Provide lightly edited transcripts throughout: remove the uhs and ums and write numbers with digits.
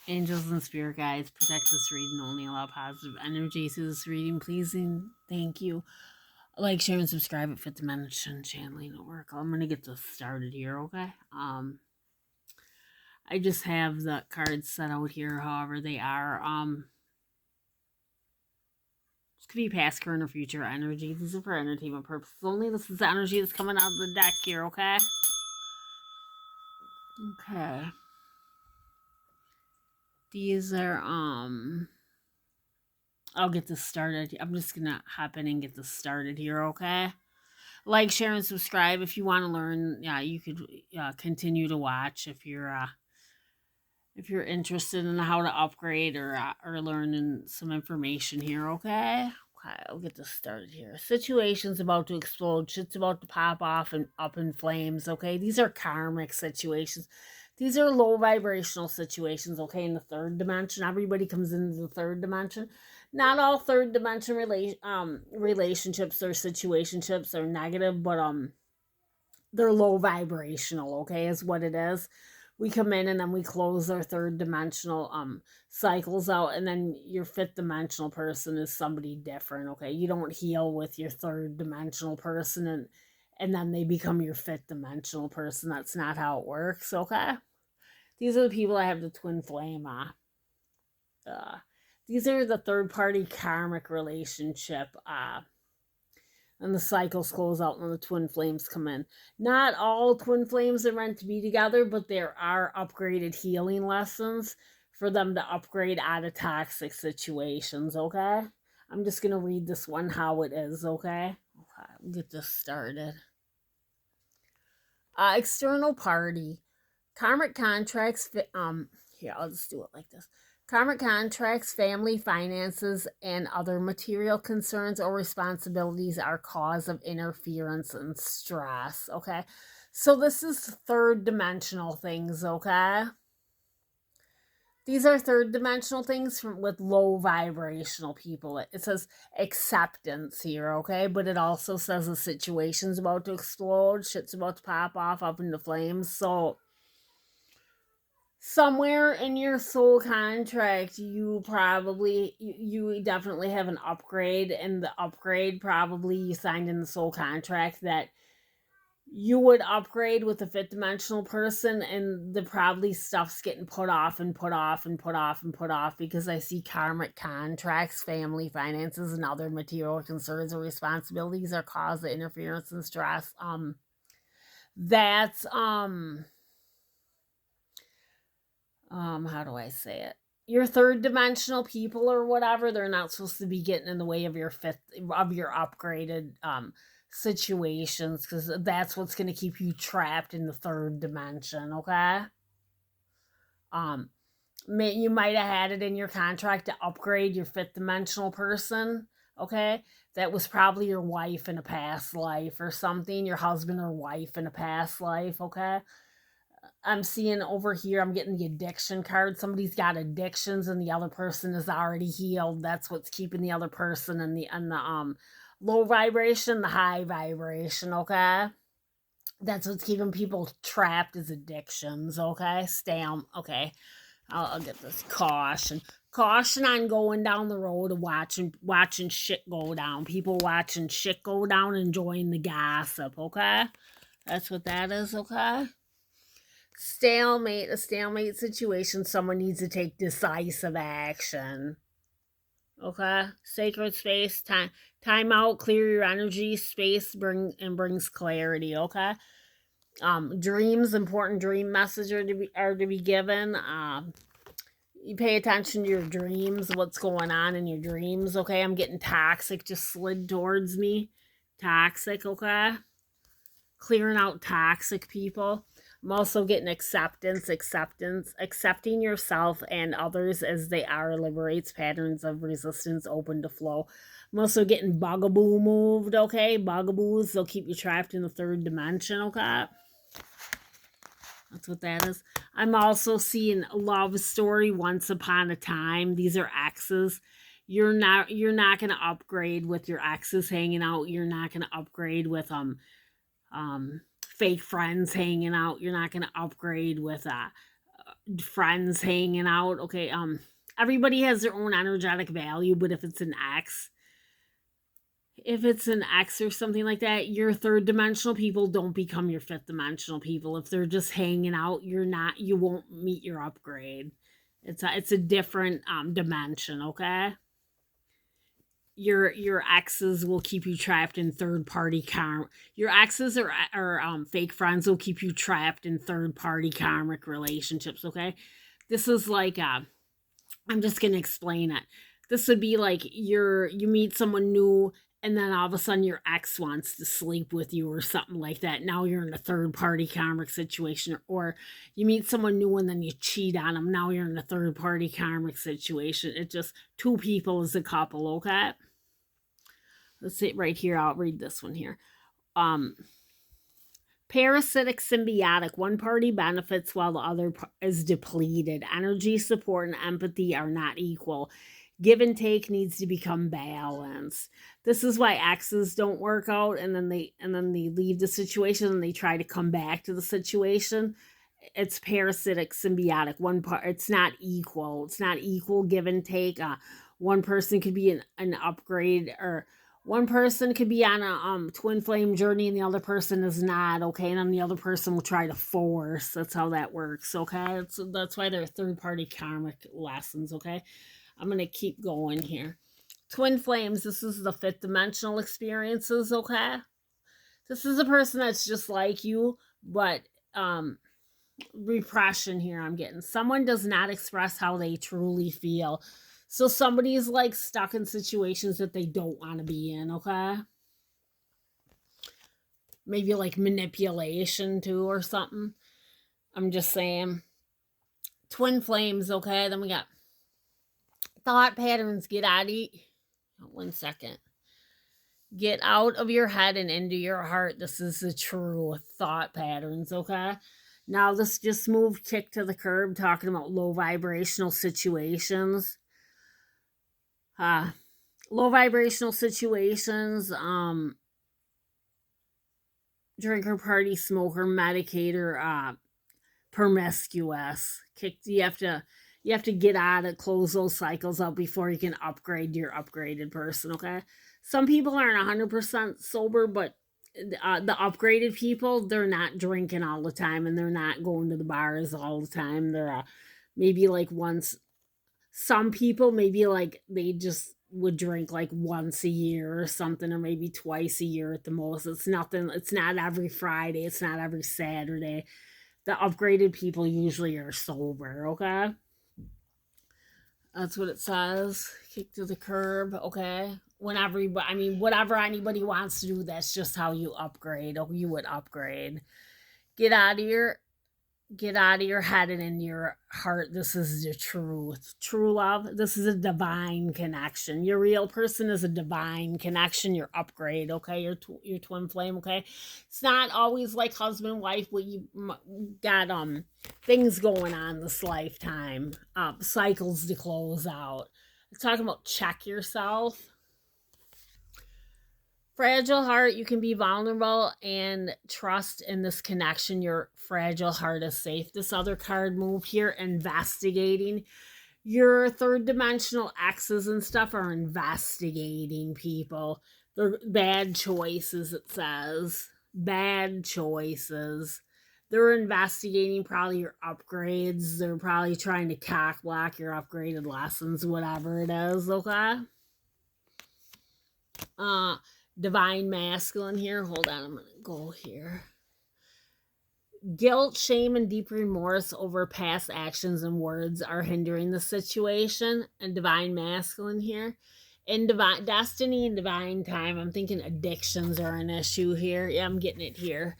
Angels and spirit guides, protect this reading. Only allow positive energy through this reading. Please and thank you. Like, share, and subscribe at Fifth Dimension Channeling Oracle. I'm gonna get this started here, okay? I just have the cards set out here, however they are. This could be past, current, or future energy. These are for entertainment purposes only. This is the energy that's coming out of the deck here, okay? Okay. These are I'll get this started. I'm just gonna hop in and get this started here, okay? Like, share, and subscribe if you want to learn. Yeah, you could continue to watch if you're interested in how to upgrade or learning some information here, okay? Okay, I'll get this started here. Situation's about to explode. Shit's about to pop off and up in flames, okay? These are karmic situations. These are low vibrational situations, okay? In the third dimension, everybody comes into the third dimension. Not all third dimension relationships or situationships are negative, but they're low vibrational, okay? Is what it is. We come in and then we close our third dimensional cycles out, and then your fifth dimensional person is somebody different, okay? You don't heal with your third dimensional person and then they become your fifth dimensional person. That's not how it works, okay? These are the people I have the twin flame these are the third party karmic relationship and the cycles close out when the twin flames come in. Not all twin flames are meant to be together, but there are upgraded healing lessons for them to upgrade out of toxic situations, okay? I'm just going to read this one how it is, okay? Okay, we'll get this started. External party. Karmic contracts, here, I'll just do it like this. Karmic contracts, family, finances, and other material concerns or responsibilities are cause of interference and stress, okay? So this is third dimensional things, okay? These are third dimensional things with low vibrational people. It says acceptance here, okay? But it also says the situation's about to explode, shit's about to pop off up into flames. So somewhere in your soul contract you definitely have an upgrade, and the upgrade probably you signed in the soul contract that you would upgrade with a fifth dimensional person, and the probably stuff's getting put off and put off and put off and put off because I see karmic contracts, family, finances, and other material concerns or responsibilities are cause of interference and stress. That's how do I say it? Your third dimensional people or whatever, they're not supposed to be getting in the way of your upgraded situations, because that's what's going to keep you trapped in the third dimension, okay? You might have had it in your contract to upgrade your fifth dimensional person, okay? That was probably your wife in a past life or something, your husband or wife in a past life, okay? I'm seeing over here, I'm getting the addiction card. Somebody's got addictions and the other person is already healed. That's what's keeping the other person in the low vibration, the high vibration, okay? That's what's keeping people trapped is addictions, okay? Okay. I'll get this caution. Caution on going down the road and watching shit go down. People watching shit go down, enjoying the gossip, okay? That's what that is, okay? A stalemate situation, someone needs to take decisive action, okay? Sacred space, time out, clear your energy, space brings clarity, okay? Dreams, important dream messages are to be given. You pay attention to your dreams, what's going on in your dreams, okay? I'm getting toxic just slid towards me. Toxic, okay? Clearing out toxic people. I'm also getting acceptance, accepting yourself and others as they are liberates patterns of resistance open to flow. I'm also getting bugaboo moved, okay? Bugaboos, they'll keep you trapped in the third dimension, okay? That's what that is. I'm also seeing a love story, once upon a time. These are exes. You're not gonna upgrade with your exes hanging out. You're not gonna upgrade with fake friends hanging out. You're not going to upgrade with friends hanging out. Okay, everybody has their own energetic value, but if it's an X or something like that, your third dimensional people don't become your fifth dimensional people. If they're just hanging out, you won't meet your upgrade. It's a different dimension, okay? Your exes will keep you trapped in third party karma. Your exes or fake friends will keep you trapped in third party karmic relationships, okay? This is like I'm just gonna explain it. This would be like you meet someone new and then all of a sudden your ex wants to sleep with you or something like that. Now you're in a third party karmic situation, or you meet someone new and then you cheat on them. Now you're in a third party karmic situation. It just two people as a couple, okay? Let's see right here. I'll read this one here. Um, Parasitic symbiotic. One party benefits while the other is depleted. Energy, support, and empathy are not equal. Give and take needs to become balanced. This is why exes don't work out, and then they leave the situation and they try to come back to the situation. It's parasitic symbiotic. One part, it's not equal. It's not equal give and take. One person could be an upgrade, or one person could be on a twin flame journey and the other person is not, okay? And then the other person will try to force. That's how that works, okay? That's why they're third party karmic lessons, okay? I'm going to keep going here. Twin flames, this is the fifth dimensional experiences, okay? This is a person that's just like you, but repression here I'm getting. Someone does not express how they truly feel. So somebody's like stuck in situations that they don't want to be in, okay? Maybe like manipulation too or something. I'm just saying. Twin flames, okay? Then we got thought patterns. Get out of 1 second. Get out of your head and into your heart. This is the true thought patterns, okay? Now this just moved kick to the curb, talking about low vibrational situations. Low vibrational situations, drinker, party, smoker, medicator, promiscuous. You have to get out of, close those cycles out before you can upgrade your upgraded person, okay? Some people aren't 100% sober, but the upgraded people, they're not drinking all the time and they're not going to the bars all the time. They're maybe like once. Some people maybe like they just would drink like once a year or something, or maybe twice a year at the most. It's nothing. It's not every Friday. It's not every Saturday. The upgraded people usually are sober, okay? That's what it says. Kick to the curb, okay? Whatever anybody wants to do, that's just how you upgrade. Or you would upgrade. Get out of your head and in your heart. This is the truth. True love. This is a divine connection. Your real person is a divine connection. Your upgrade, okay? Your twin flame, okay? It's not always like husband wife, but you got things going on this lifetime. Cycles to close out. It's talking about check yourself. Fragile heart, you can be vulnerable and trust in this connection. Your fragile heart is safe. This other card move here, investigating. Your third dimensional exes and stuff are investigating people. They're bad choices, it says. Bad choices. They're investigating probably your upgrades. They're probably trying to cock block your upgraded lessons, whatever it is, okay? Divine masculine here. Hold on, I'm gonna go here. Guilt, shame, and deep remorse over past actions and words are hindering the situation. And divine masculine here. In divine destiny and divine time, I'm thinking addictions are an issue here. Yeah, I'm getting it here.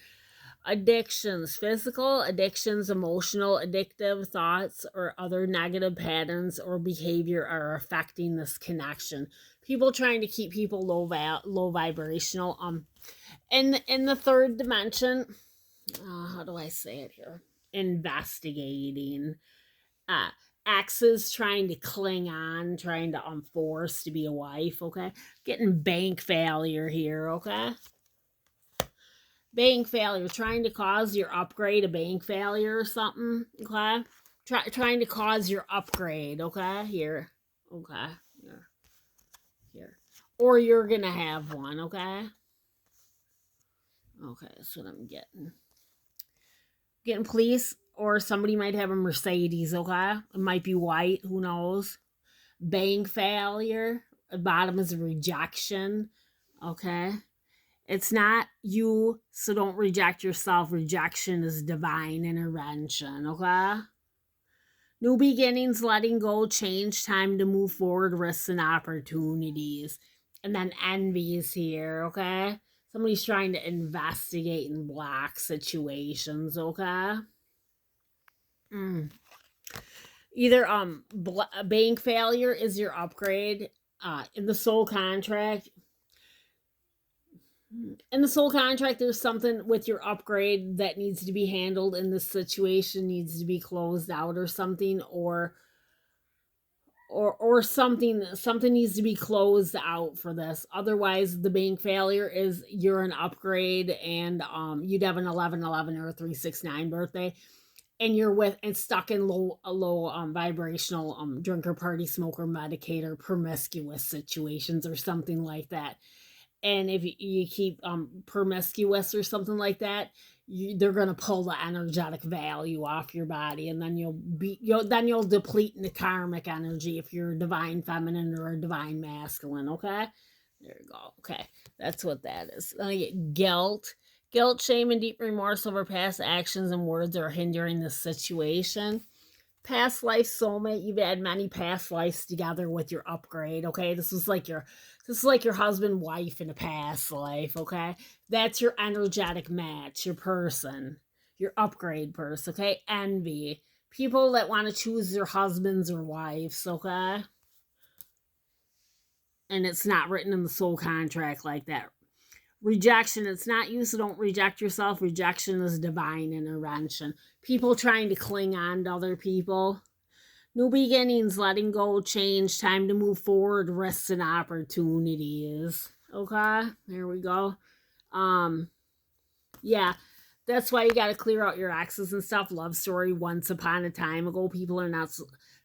Addictions, physical addictions, emotional, addictive thoughts, or other negative patterns or behavior are affecting this connection. People trying to keep people low vibrational. In the third dimension, how do I say it here? Investigating. Exes trying to cling on, trying to force to be a wife, okay? Getting bank failure here, okay? Bank failure, trying to cause your upgrade a bank failure or something, okay? trying to cause your upgrade, okay? Here. Okay. Here. Or you're gonna have one, okay? Okay, that's what I'm getting. Getting police, or somebody might have a Mercedes, okay? It might be white, who knows? Bank failure. The bottom is rejection, okay? It's not you, so don't reject yourself. Rejection is divine intervention, okay? New beginnings, letting go, change, time to move forward, risks and opportunities. And then envy is here, okay? Somebody's trying to investigate and block situations, okay? Either bank failure is your upgrade. In the soul contract, there's something with your upgrade that needs to be handled in this situation, needs to be closed out or something, or something needs to be closed out for this. Otherwise, the bank failure is you're an upgrade, and you'd have an 1111 or a 369 birthday, and you're with and stuck in low vibrational drinker, party, smoker, medicator, promiscuous situations or something like that. And if you keep promiscuous or something like that, they're gonna pull the energetic value off your body, and then you'll deplete in the karmic energy if you're a divine feminine or a divine masculine. Okay, there you go. Okay, that's what that is. Then I get guilt. Shame, and deep remorse over past actions and words are hindering the situation. Past life soulmate, you've had many past lives together with your upgrade, okay? This is like your husband, wife in a past life, okay? That's your energetic match, your person, your upgrade person, okay? Envy. People that want to choose their husbands or wives, okay? And it's not written in the soul contract like that. Rejection, it's not you, so don't reject yourself. Rejection is divine intervention. People trying to cling on to other people. New beginnings, letting go, change, time to move forward, risks and opportunities. Okay, there we go. Yeah, that's why you got to clear out your exes and stuff. Love story once upon a time ago. People are not.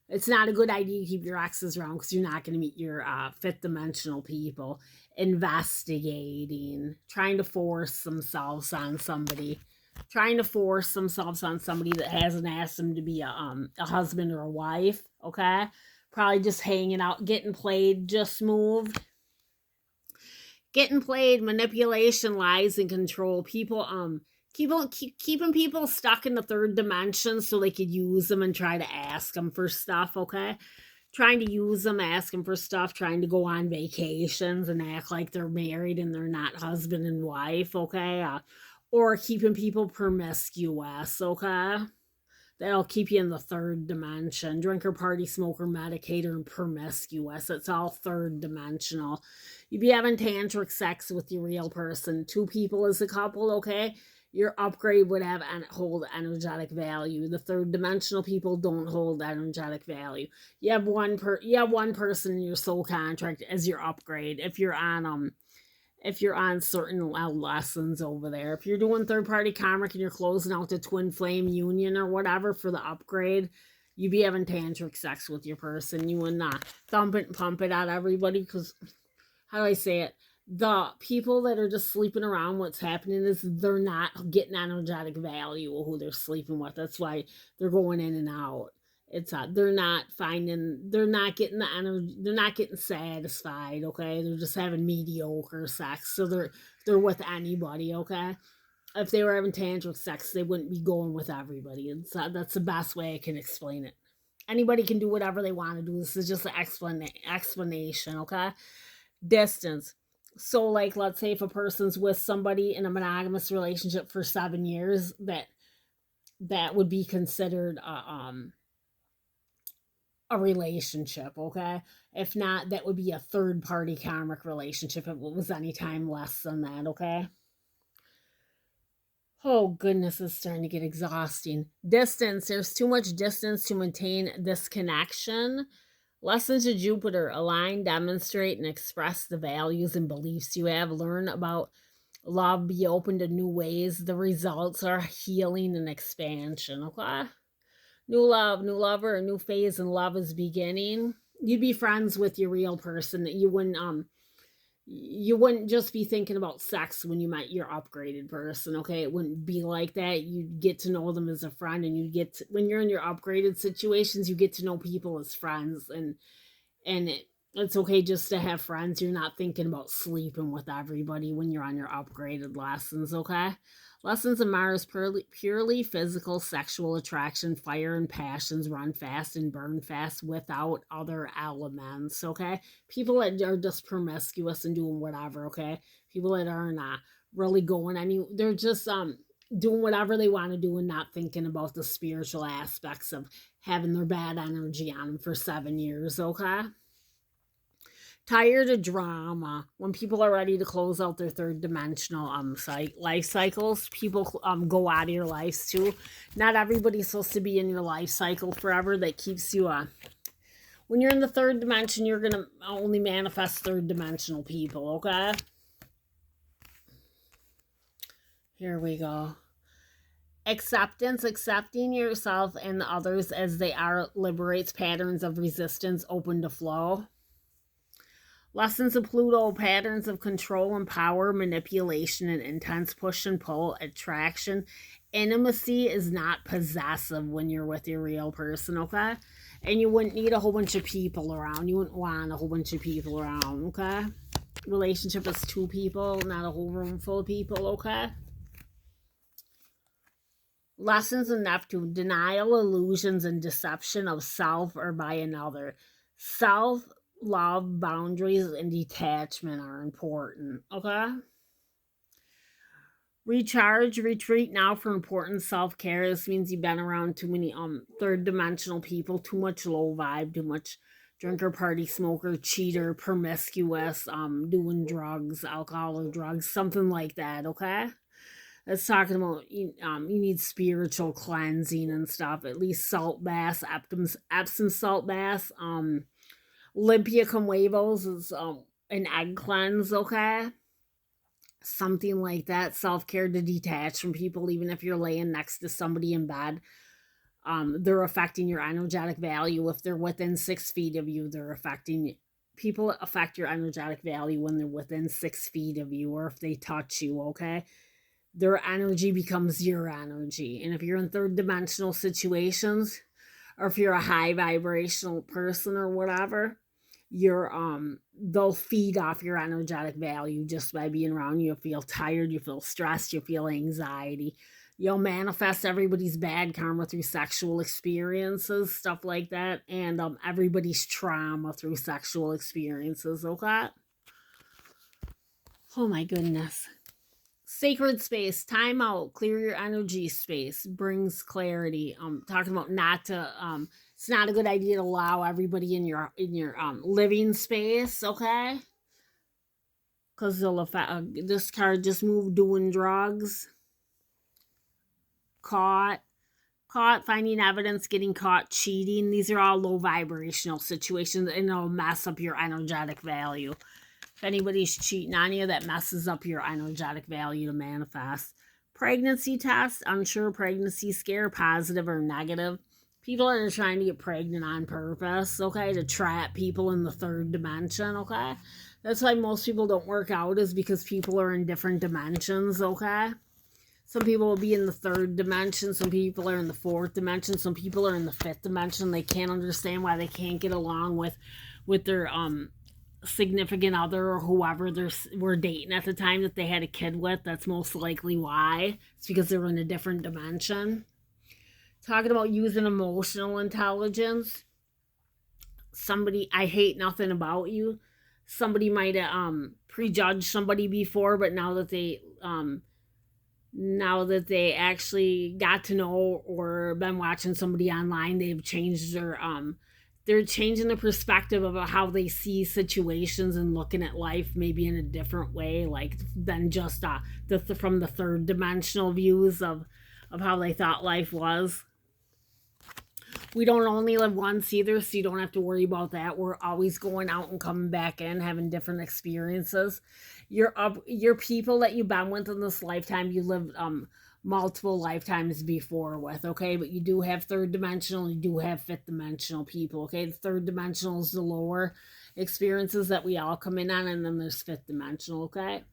It's not a good idea to keep your exes around because you're not going to meet your fifth dimensional people. Investigating, trying to force themselves on somebody. That hasn't asked them to be a husband or a wife, okay? Probably just hanging out, getting played, just moved. Getting played, manipulation, lies, and control. People, keeping people stuck in the third dimension so they could use them and try to ask them for stuff, okay? Trying to use them, ask them for stuff, trying to go on vacations and act like they're married and they're not husband and wife, okay? Or keeping people promiscuous, okay? That'll keep you in the third dimension. Drinker, party, smoker, medicator, and promiscuous. It's all third dimensional. You'd be having tantric sex with your real person. 2 people as a couple, okay? Your upgrade would hold energetic value. The third dimensional people don't hold energetic value. You have one person in your soul contract as your upgrade. If you're on certain lessons over there. If you're doing third party karmic and you're closing out the twin flame union or whatever for the upgrade, you'd be having tantric sex with your person. You would not thump it and pump it at everybody because, how do I say it? The people that are just sleeping around, what's happening is they're not getting energetic value of who they're sleeping with. That's why they're going in and out. It's they're not getting the energy, they're not getting satisfied, okay? They're just having mediocre sex. So they're with anybody, okay? If they were having tantric sex, they wouldn't be going with everybody. And so that's the best way I can explain it. Anybody can do whatever they want to do. This is just an explanation, okay? Distance. So, like, let's say if a person's with somebody in a monogamous relationship for 7 years, that would be considered a relationship, okay? If not, that would be a third party karmic relationship if it was any time less than that, okay? Oh goodness, it's starting to get exhausting. Distance. There's too much distance to maintain this connection. Lessons to Jupiter. Align, demonstrate, and express the values and beliefs you have. Learn about love. Be open to new ways. The results are healing and expansion, okay? new lover, a new phase in love is beginning. You'd be friends with your real person. That you wouldn't just be thinking about sex when you met your upgraded person. Okay, it wouldn't be like that. You'd get to know them as a friend, and when you're in your upgraded situations, you get to know people as friends, and it's okay just to have friends. You're not thinking about sleeping with everybody when you're on your upgraded lessons, okay? Lessons in Mars purely physical sexual attraction, fire and passions, run fast and burn fast without other elements, okay? People that are just promiscuous and doing whatever, okay? People that are not really going they're just doing whatever they want to do and not thinking about the spiritual aspects of having their bad energy on them for 7 years, okay? Tired of drama. When people are ready to close out their third dimensional life cycles, people go out of your lives too. Not everybody's supposed to be in your life cycle forever. That keeps you when you're in the third dimension, you're gonna only manifest third dimensional people, okay? Here we go. Acceptance. Accepting yourself and the others as they are liberates patterns of resistance open to flow. Lessons of Pluto, patterns of control and power, manipulation, and intense push and pull, attraction. Intimacy is not possessive when you're with your real person, okay? And you wouldn't need a whole bunch of people around. You wouldn't want a whole bunch of people around, okay? Relationship is 2 people, not a whole room full of people, okay? Lessons of Neptune, denial, illusions, and deception of self or by another. Self love, boundaries, and detachment are important, okay? Recharge, retreat now for important self-care. This means you've been around too many third dimensional people, too much low vibe, too much drinker, party, smoker, cheater, promiscuous, doing drugs, alcohol or drugs, something like that, okay? That's talking about you need spiritual cleansing and stuff. At least salt baths, Epsom salt baths, Limpia con huevos is an egg cleanse, okay? Something like that. Self-care to detach from people, even if you're laying next to somebody in bed. They're affecting your energetic value. If they're within 6 feet of you, people affect your energetic value when they're within 6 feet of you, or if they touch you, okay? Their energy becomes your energy. And if you're in third dimensional situations, or if you're a high vibrational person or whatever, they'll feed off your energetic value just by being around you. You feel tired, you feel stressed, you feel anxiety. You'll manifest everybody's bad karma through sexual experiences, stuff like that, and everybody's trauma through sexual experiences, okay? Oh my goodness. Sacred space, time out, clear your energy space, brings clarity. Talking about it's not a good idea to allow everybody in your living space, okay? Because they'll affect. This card just moved, doing drugs, caught, finding evidence, getting caught cheating. These are all low vibrational situations, and it'll mess up your energetic value. If anybody's cheating on you, that messes up your energetic value to manifest. Pregnancy test, unsure pregnancy scare, positive or negative. People that are trying to get pregnant on purpose, okay, to trap people in the third dimension, okay? That's why most people don't work out, is because people are in different dimensions, okay? Some people will be in the third dimension, some people are in the fourth dimension, some people are in the fifth dimension. They can't understand why they can't get along with their significant other or whoever they were dating at the time that they had a kid with. That's most likely why. It's because they were in a different dimension. Talking about using emotional intelligence. I hate nothing about you. Somebody might have prejudged somebody before, but now that they actually got to know or been watching somebody online, they've changed they're changing the perspective of how they see situations and looking at life maybe in a different way, like than just from the third dimensional views of how they thought life was. We don't only live once either, so you don't have to worry about that. We're always going out and coming back in, having different experiences. Your people that you've been with in this lifetime, you lived multiple lifetimes before with, okay? But you do have third dimensional, you do have fifth dimensional people, okay? The third dimensional is the lower experiences that we all come in on, and then there's fifth dimensional, okay?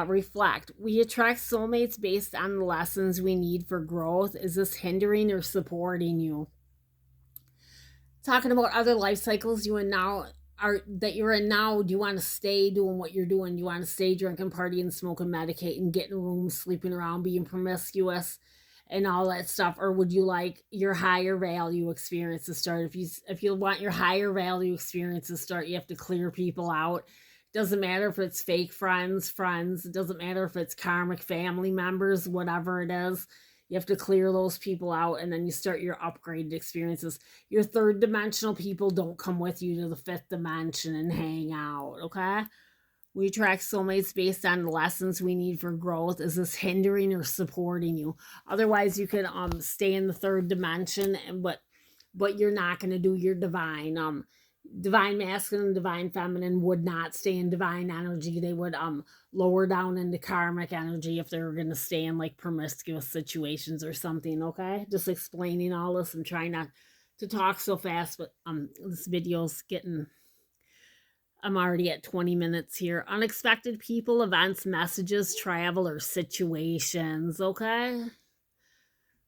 Reflect. We attract soulmates based on the lessons we need for growth. Is this hindering or supporting you? Talking about other life cycles you and now are that you're in now. Do you want to stay doing what you're doing? Do you want to stay drinking, partying, smoking, medicating, getting rooms, sleeping around, being promiscuous, and all that stuff? Or would you like your higher value experience to start? If you want your higher value experience to start, you have to clear people out. Doesn't matter if it's fake friends. It doesn't matter if it's karmic family members, whatever it is. You have to clear those people out, and then you start your upgraded experiences. Your third dimensional people don't come with you to the fifth dimension and hang out, okay? We attract soulmates based on the lessons we need for growth. Is this hindering or supporting you? Otherwise, you could stay in the third dimension, but you're not going to do your divine. Divine masculine, divine feminine would not stay in divine energy. They would lower down into karmic energy if they were going to stay in like promiscuous situations or something, okay? Just explaining all this. I'm trying not to talk so fast, but this video's getting, I'm already at 20 minutes here. Unexpected people, events, messages, travel, or situations, okay?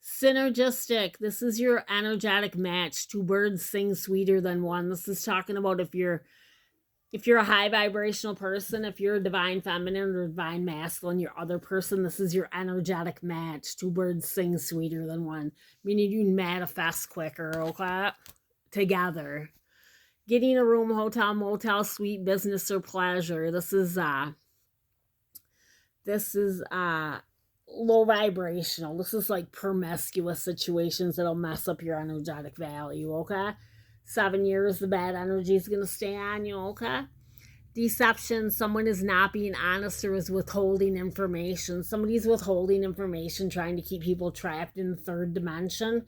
Synergistic. This is your energetic match. Two birds sing sweeter than one. This is talking about if you're a high vibrational person, if you're a divine feminine or divine masculine, your other person, this is your energetic match. Two birds sing sweeter than one. Meaning you manifest quicker, okay? Together. Getting a room, hotel, motel, suite, business, or pleasure. This is low vibrational. This is like promiscuous situations that'll mess up your energetic value, okay? 7 years, the bad energy is going to stay on you, okay? Deception. Someone is not being honest or is withholding information. Somebody's withholding information, trying to keep people trapped in the third dimension.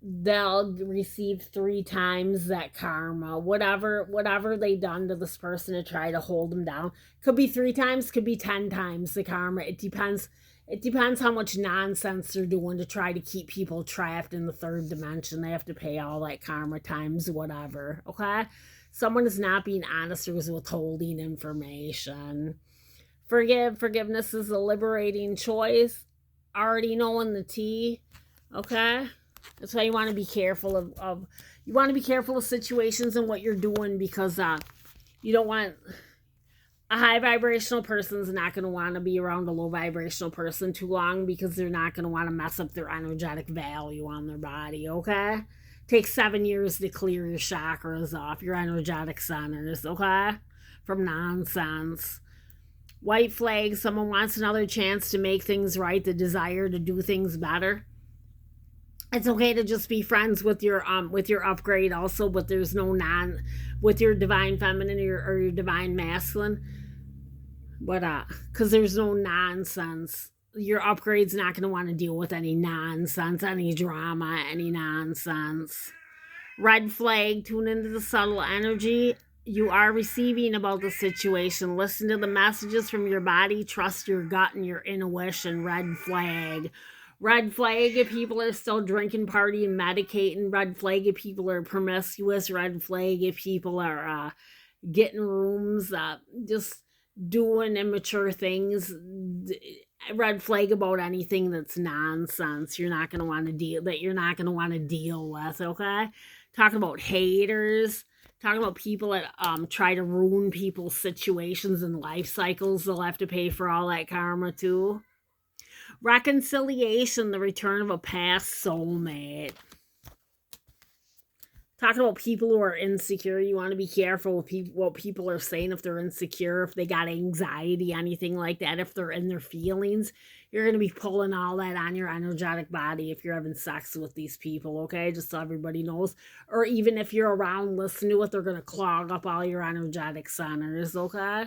They'll receive 3 times that karma. Whatever they done to this person to try to hold them down. Could be 3 times, could be 10 times the karma. It depends how much nonsense they're doing to try to keep people trapped in the third dimension. They have to pay all that karma times whatever, okay? Someone is not being honest or is withholding information. Forgiveness is a liberating choice. Already knowing the tea, okay? That's why you want to be careful of situations and what you're doing, because you don't want a high vibrational person's not going to want to be around a low vibrational person too long, because they're not going to want to mess up their energetic value on their body, okay? Takes 7 years to clear your chakras off, your energetic centers, okay? From nonsense. White flag, someone wants another chance to make things right, the desire to do things better. It's okay to just be friends with your upgrade also, but there's no with your divine feminine or your divine masculine. But because there's no nonsense. Your upgrade's not going to want to deal with any nonsense, any drama, any nonsense. Red flag, tune into the subtle energy you are receiving about the situation. Listen to the messages from your body. Trust your gut and your intuition. Red flag. Red flag if people are still drinking, partying, medicating. Red flag if people are promiscuous. Red flag if people are getting rooms, just doing immature things. Red flag about anything that's nonsense. You're not going to want to deal with, okay? Talking about haters. Talking about people that try to ruin people's situations and life cycles. They'll have to pay for all that karma too. Reconciliation, the return of a past soulmate. Talking about people who are insecure, you want to be careful with what people are saying if they're insecure, if they got anxiety, anything like that, if they're in their feelings. You're going to be pulling all that on your energetic body if you're having sex with these people, okay? Just so everybody knows. Or even if you're around listening to it, they're going to clog up all your energetic centers, okay?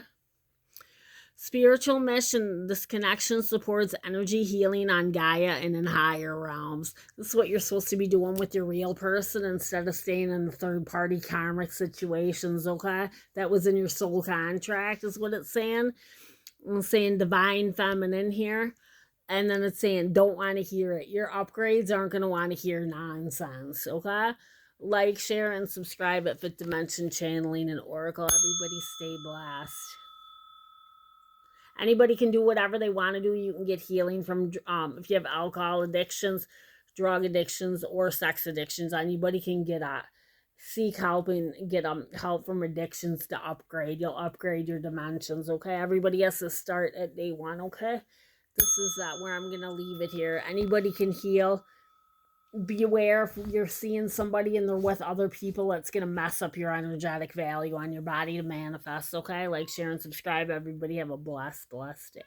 Spiritual mission. This connection supports energy healing on Gaia and in higher realms. This is what you're supposed to be doing with your real person instead of staying in the third-party karmic situations, okay? That was in your soul contract is what it's saying. I'm saying divine feminine here. And then it's saying don't want to hear it. Your upgrades aren't going to want to hear nonsense, okay? Like, share, and subscribe at Fifth Dimension Channeling and Oracle. Everybody stay blessed. Anybody can do whatever they want to do. You can get healing from, if you have alcohol addictions, drug addictions, or sex addictions. Anybody can get seek help and get help from addictions to upgrade. You'll upgrade your dimensions, okay? Everybody has to start at day one, okay? This is where I'm going to leave it here. Anybody can heal. Be aware if you're seeing somebody and they're with other people, it's going to mess up your energetic value on your body to manifest, okay? Like, share, and subscribe. Everybody have a blessed day.